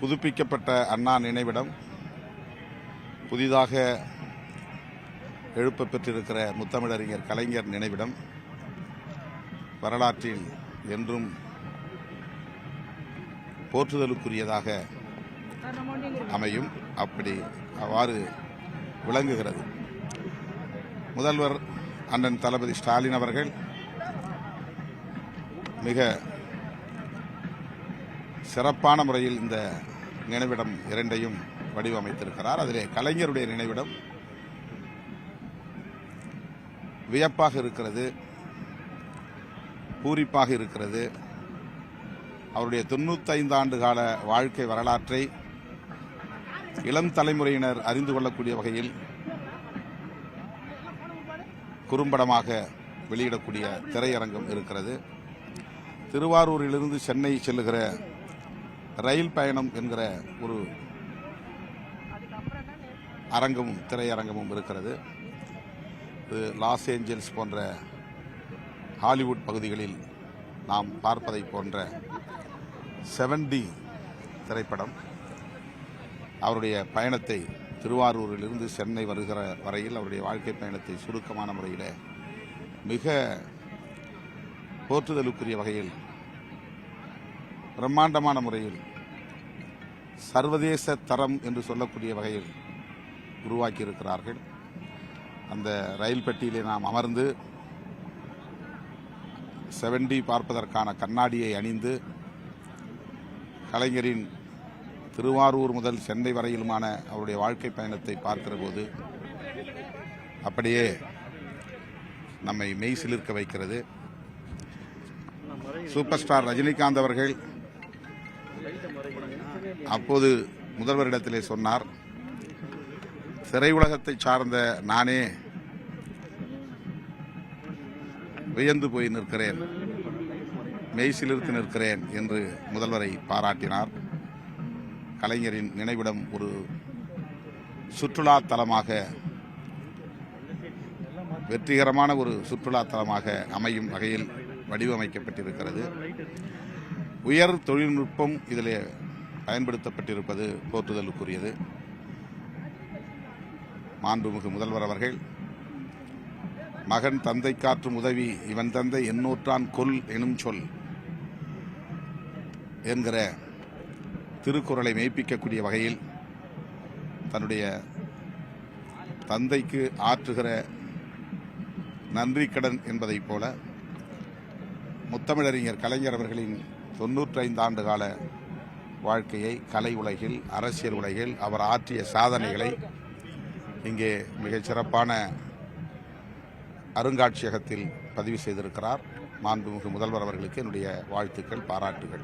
புதுப்பிக்கப்பட்ட அண்ணா நினைவிடம், புதிதாக எழுப்ப பெற்றிருக்கிற முத்தமிழறிஞர் கலைஞர் நினைவிடம் வரலாற்றில் என்றும் போற்றுதலுக்குரியதாக அமையும். அவ்வாறு விளங்குகிறது. முதல்வர் அண்ணன் தளபதி ஸ்டாலின் அவர்கள் மிக சிறப்பான முறையில் இந்த நினைவிடம் இரண்டையும் வடிவமைத்திருக்கிறார். அதிலே கலைஞருடைய நினைவிடம் வியப்பாக இருக்கிறது, பூரிப்பாக இருக்கிறது. அவருடைய 95 ஆண்டு கால வாழ்க்கை வரலாற்றை இளம் தலைமுறையினர் அறிந்து கொள்ளக்கூடிய வகையில் குறும்படமாக வெளியிடக்கூடிய திரையரங்கம் இருக்கிறது. திருவாரூரிலிருந்து சென்னை செல்லுகிற ரயில் பயணம் என்கிற ஒரு அரங்கமும் திரையரங்கமும் இருக்கிறது. இது லாஸ் ஏஞ்சல்ஸ் போன்ற ஹாலிவுட் பகுதிகளில் நாம் பார்ப்பதை போன்ற 7D திரைப்படம் அவருடைய பயணத்தை திருவாரூரிலிருந்து சென்னை வருகிற வரையில் அவருடைய வாழ்க்கை பயணத்தை சுருக்கமான முறையில் மிக போற்றுதலுக்குரிய வகையில் பிரம்மாண்டமான முறையில் சர்வதேச தரம் என்று சொல்லக்கூடிய வகையில் உருவாக்கியிருக்கிறார்கள். அந்த ரயில் பெட்டியிலே நாம் அமர்ந்து 7D பார்ப்பதற்கான கண்ணாடியை அணிந்து கலைஞரின் திருவாரூர் முதல் சென்னை வரையிலுமான அவருடைய வாழ்க்கை பயணத்தை பார்க்கிற போது அப்படியே நம்மை மெய் சிலிர்க்க வைக்கிறது. சூப்பர் ஸ்டார் ரஜினிகாந்த் அவர்கள் அப்போது முதல்வரிடத்திலே சொன்னார், திரையுலகத்தை சார்ந்த நானே வியந்து போய் நிற்கிறேன், மெய்சிலிர்த்து நிற்கிறேன் என்று முதல்வரை பாராட்டினார். கலைஞரின் நினைவிடம் ஒரு சுற்றுலா தலமாக, வெற்றிகரமான ஒரு சுற்றுலா தலமாக அமையும் வகையில் வடிவமைக்கப்பட்டிருக்கிறது. உயர் தொழில்நுட்பம் இதிலே பயன்படுத்தப்பட்டிருப்பது போற்றுதலுக்குரியது. மாண்புமிகு முதல்வர் அவர்கள் மகன் தந்தை காற்றும் உதவி இவன் தந்தை எண்ணூற்றான் கொல் எனும் சொல் என்கிற திருக்குறளை மெய்ப்பிக்கக்கூடிய வகையில் தன்னுடைய தந்தைக்கு ஆற்றுகிற நன்றி கடன் என்பதைப் போல முத்தமிழறிஞர் கலைஞர் அவர்களின் 95 ஆண்டு கால வாழ்க்கையை, கலை உலகில், அரசியல் உலகில் அவர் ஆற்றிய சாதனைகளை இங்கே மிகச் சிறப்பான அருங்காட்சியகத்தில் பதிவு செய்திருக்கிறார். மாண்புமிகு முதல்வர் அவர்களுக்கு என்னுடைய வாழ்த்துக்கள், பாராட்டுகள்.